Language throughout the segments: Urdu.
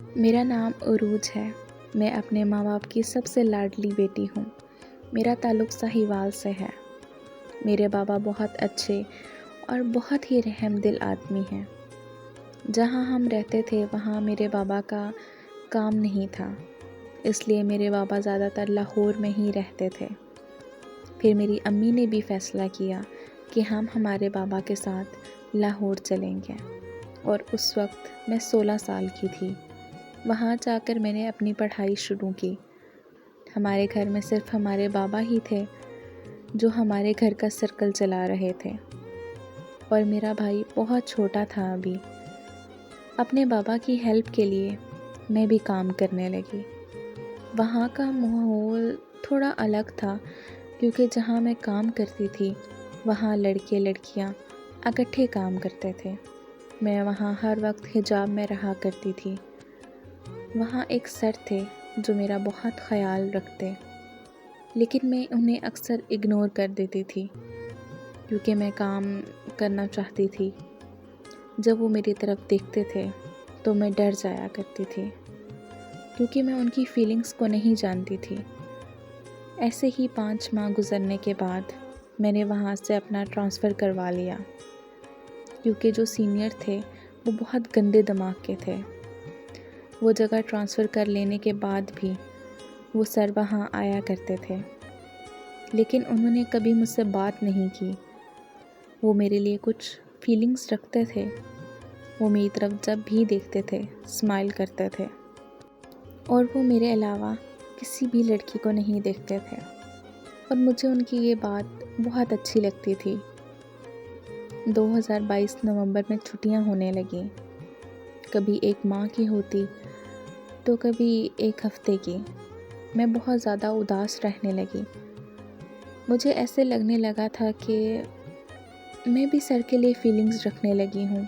میرا نام عروج ہے۔ میں اپنے ماں باپ کی سب سے لاڈلی بیٹی ہوں۔ میرا تعلق ساہیوال سے ہے۔ میرے بابا بہت اچھے اور بہت ہی رحم دل آدمی ہیں۔ جہاں ہم رہتے تھے وہاں میرے بابا کا کام نہیں تھا، اس لیے میرے بابا زیادہ تر لاہور میں ہی رہتے تھے۔ پھر میری امی نے بھی فیصلہ کیا کہ ہم ہمارے بابا کے ساتھ لاہور چلیں گے، اور اس وقت میں 16 سال کی تھی۔ وہاں جا کر میں نے اپنی پڑھائی شروع کی۔ ہمارے گھر میں صرف ہمارے بابا ہی تھے جو ہمارے گھر کا سرکل چلا رہے تھے، اور میرا بھائی بہت چھوٹا تھا ابھی۔ اپنے بابا کی ہیلپ کے لیے میں بھی کام کرنے لگی۔ وہاں کا ماحول تھوڑا الگ تھا، کیونکہ جہاں میں کام کرتی تھی وہاں لڑکے لڑکیاں اکٹھے کام کرتے تھے۔ میں وہاں ہر وقت حجاب میں رہا کرتی تھی۔ وہاں ایک سر تھے جو میرا بہت خیال رکھتے، لیکن میں انہیں اکثر اگنور کر دیتی تھی کیونکہ میں کام کرنا چاہتی تھی۔ جب وہ میری طرف دیکھتے تھے تو میں ڈر جایا کرتی تھی کیونکہ میں ان کی فیلنگز کو نہیں جانتی تھی۔ ایسے ہی 5 ماہ گزرنے کے بعد میں نے وہاں سے اپنا ٹرانسفر کروا لیا، کیونکہ جو سینئر تھے وہ بہت گندے دماغ کے تھے۔ وہ جگہ ٹرانسفر کر لینے کے بعد بھی وہ سر وہاں آیا کرتے تھے، لیکن انہوں نے کبھی مجھ سے بات نہیں کی۔ وہ میرے لیے کچھ فیلنگز رکھتے تھے۔ وہ میری طرف جب بھی دیکھتے تھے اسمائل کرتے تھے، اور وہ میرے علاوہ کسی بھی لڑکی کو نہیں دیکھتے تھے، اور مجھے ان کی یہ بات بہت اچھی لگتی تھی۔ 2022 نومبر میں چھٹیاں ہونے لگیں، کبھی 1 ماہ کی ہوتی تو کبھی 1 ہفتے کی۔ میں بہت زیادہ اداس رہنے لگی۔ مجھے ایسے لگنے لگا تھا کہ میں بھی سر کے لیے فیلنگز رکھنے لگی ہوں۔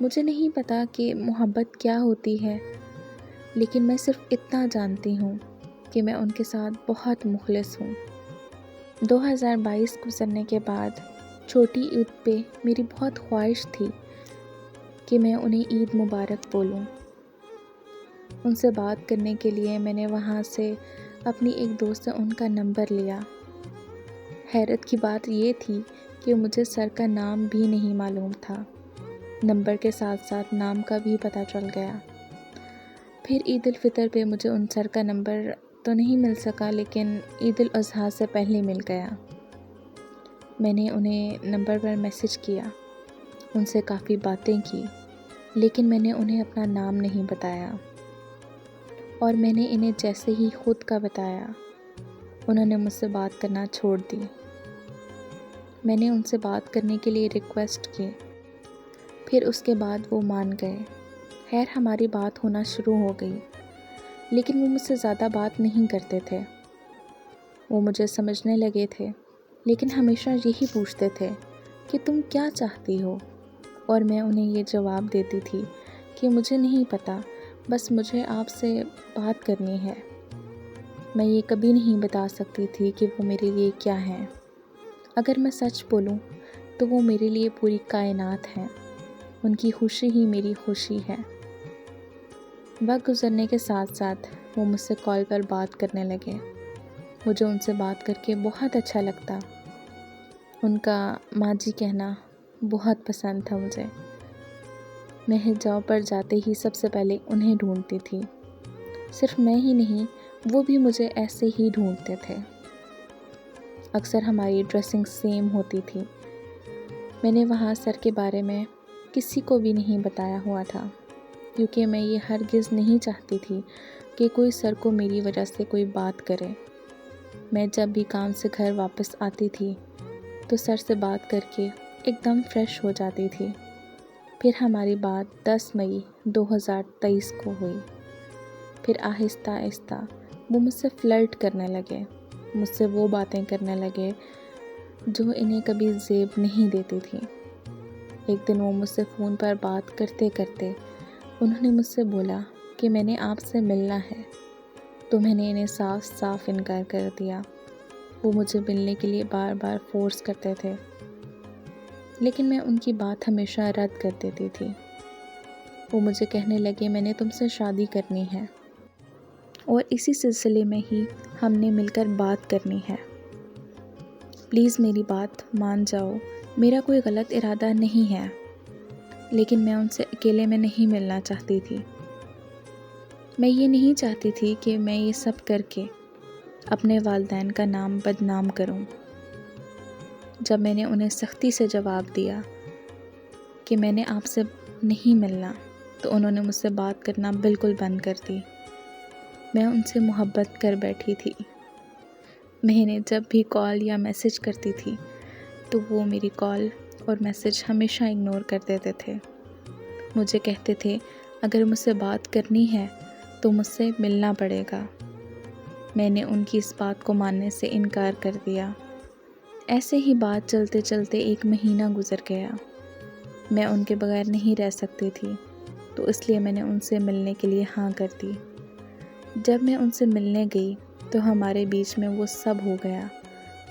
مجھے نہیں پتا کہ محبت کیا ہوتی ہے، لیکن میں صرف اتنا جانتی ہوں کہ میں ان کے ساتھ بہت مخلص ہوں۔ 2022 گزرنے کے بعد چھوٹی عید پہ میری بہت خواہش تھی کہ میں انہیں عید مبارک بولوں۔ ان سے بات کرنے کے لیے میں نے وہاں سے اپنی ایک دوست سے ان کا نمبر لیا۔ حیرت کی بات یہ تھی کہ مجھے سر کا نام بھی نہیں معلوم تھا۔ نمبر کے ساتھ ساتھ نام کا بھی پتہ چل گیا۔ پھر عید الفطر پہ مجھے ان سر کا نمبر تو نہیں مل سکا، لیکن عید الاضحیٰ سے پہلے مل گیا۔ میں نے انہیں نمبر پر میسج کیا، ان سے کافی باتیں کی، لیکن میں نے انہیں اپنا نام نہیں بتایا، اور میں نے انہیں جیسے ہی خود کا بتایا انہوں نے مجھ سے بات کرنا چھوڑ دی۔ میں نے ان سے بات کرنے کے لیے ریکویسٹ کی، پھر اس کے بعد وہ مان گئے۔ خیر ہماری بات ہونا شروع ہو گئی، لیکن وہ مجھ سے زیادہ بات نہیں کرتے تھے۔ وہ مجھے سمجھنے لگے تھے، لیکن ہمیشہ یہی پوچھتے تھے کہ تم کیا چاہتی ہو، اور میں انہیں یہ جواب دیتی تھی کہ مجھے نہیں پتہ، بس مجھے آپ سے بات کرنی ہے۔ میں یہ کبھی نہیں بتا سکتی تھی کہ وہ میرے لیے کیا ہیں۔ اگر میں سچ بولوں تو وہ میرے لیے پوری کائنات ہیں۔ ان کی خوشی ہی میری خوشی ہے۔ وقت گزرنے کے ساتھ ساتھ وہ مجھ سے کال پر بات کرنے لگے۔ مجھے ان سے بات کر کے بہت اچھا لگتا۔ ان کا ماں جی کہنا بہت پسند تھا مجھے۔ میں حجاب پر جاتے ہی سب سے پہلے انہیں ڈھونڈتی تھی۔ صرف میں ہی نہیں، وہ بھی مجھے ایسے ہی ڈھونڈتے تھے۔ اکثر ہماری ڈریسنگ سیم ہوتی تھی۔ میں نے وہاں سر کے بارے میں کسی کو بھی نہیں بتایا ہوا تھا، کیونکہ میں یہ ہرگز نہیں چاہتی تھی کہ کوئی سر کو میری وجہ سے کوئی بات کرے۔ میں جب بھی کام سے گھر واپس آتی تھی تو سر سے بات کر کے ایک دم فریش ہو جاتی تھی۔ پھر ہماری بات 10 مئی 2023 کو ہوئی۔ پھر آہستہ آہستہ وہ مجھ سے فلرٹ کرنے لگے، مجھ سے وہ باتیں کرنے لگے جو انہیں کبھی زیب نہیں دیتی تھی۔ ایک دن وہ مجھ سے فون پر بات کرتے کرتے انہوں نے مجھ سے بولا کہ میں نے آپ سے ملنا ہے، تو میں نے انہیں صاف صاف انکار کر دیا۔ وہ مجھے ملنے کے لیے بار بار فورس کرتے تھے، لیکن میں ان کی بات ہمیشہ رد کر دیتی تھی۔ وہ مجھے کہنے لگے میں نے تم سے شادی کرنی ہے اور اسی سلسلے میں ہی ہم نے مل کر بات کرنی ہے۔ پلیز میری بات مان جاؤ، میرا کوئی غلط ارادہ نہیں ہے، لیکن میں ان سے اکیلے میں نہیں ملنا چاہتی تھی۔ میں یہ نہیں چاہتی تھی کہ میں یہ سب کر کے اپنے والدین کا نام بدنام کروں۔ جب میں نے انہیں سختی سے جواب دیا کہ میں نے آپ سے نہیں ملنا، تو انہوں نے مجھ سے بات کرنا بالکل بند کر دی۔ میں ان سے محبت کر بیٹھی تھی۔ میں نے جب بھی کال یا میسج کرتی تھی تو وہ میری کال اور میسج ہمیشہ اگنور کر دیتے تھے۔ مجھے کہتے تھے اگر مجھ سے بات کرنی ہے تو مجھ سے ملنا پڑے گا۔ میں نے ان کی اس بات کو ماننے سے انکار کر دیا۔ ایسے ہی بات چلتے چلتے 1 مہینہ گزر گیا۔ میں ان کے بغیر نہیں رہ سکتی تھی، تو اس لیے میں نے ان سے ملنے کے لیے ہاں کر دی۔ جب میں ان سے ملنے گئی تو ہمارے بیچ میں وہ سب ہو گیا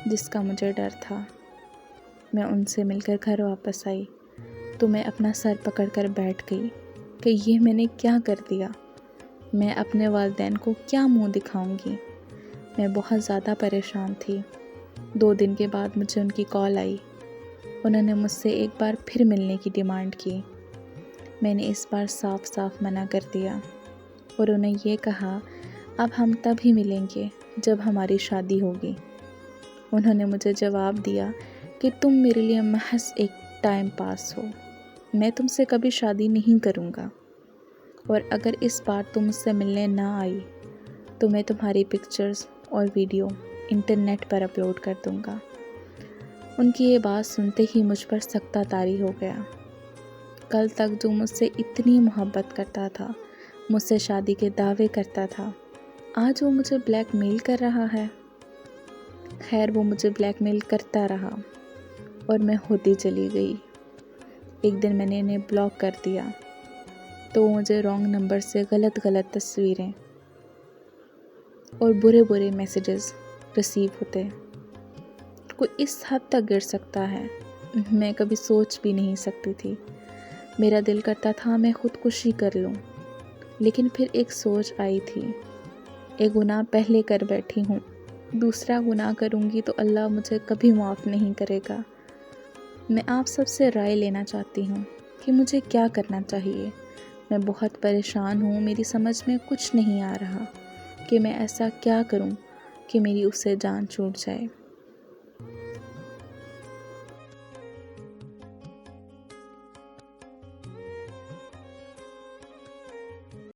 جس کا مجھے ڈر تھا۔ میں ان سے مل کر گھر واپس آئی تو میں اپنا سر پکڑ کر بیٹھ گئی کہ یہ میں نے کیا کر دیا، میں اپنے والدین کو کیا منہ دکھاؤں گی۔ میں بہت زیادہ پریشان تھی۔ 2 دن کے بعد مجھے ان کی کال آئی۔ انہوں نے مجھ سے ایک بار پھر ملنے کی ڈیمانڈ کی۔ میں نے اس بار صاف صاف منع کر دیا اور انہیں یہ کہا اب ہم تب ہی ملیں گے جب ہماری شادی ہوگی۔ انہوں نے مجھے جواب دیا کہ تم میرے لیے محض ایک ٹائم پاس ہو، میں تم سے کبھی شادی نہیں کروں گا، اور اگر اس بار تم مجھ سے ملنے نہ آئی تو میں تمہاری پکچرز اور ویڈیو انٹرنیٹ پر اپلوڈ کر دوں گا۔ ان کی یہ بات سنتے ہی مجھ پر سکتہ طاری ہو گیا۔ کل تک جو مجھ سے اتنی محبت کرتا تھا، مجھ سے شادی کے دعوے کرتا تھا، آج وہ مجھے بلیک میل کر رہا ہے۔ خیر وہ مجھے بلیک میل کرتا رہا اور میں ہوتی چلی گئی۔ ایک دن میں نے انہیں بلاک کر دیا تو وہ مجھے رانگ نمبر سے غلط تصویریں اور برے میسیجز ریسیو ہوتے۔ کوئی اس حد تک گر سکتا ہے، میں کبھی سوچ بھی نہیں سکتی تھی۔ میرا دل کرتا تھا میں خودکشی کر لوں، لیکن پھر ایک سوچ آئی تھی، ایک گناہ پہلے کر بیٹھی ہوں، دوسرا گناہ کروں گی تو اللہ مجھے کبھی معاف نہیں کرے گا۔ میں آپ سب سے رائے لینا چاہتی ہوں کہ مجھے کیا کرنا چاہیے۔ میں بہت پریشان ہوں، میری سمجھ میں کچھ نہیں آ رہا کہ میں ایسا کیا کروں کہ میری اس سے جان چھوٹ جائے۔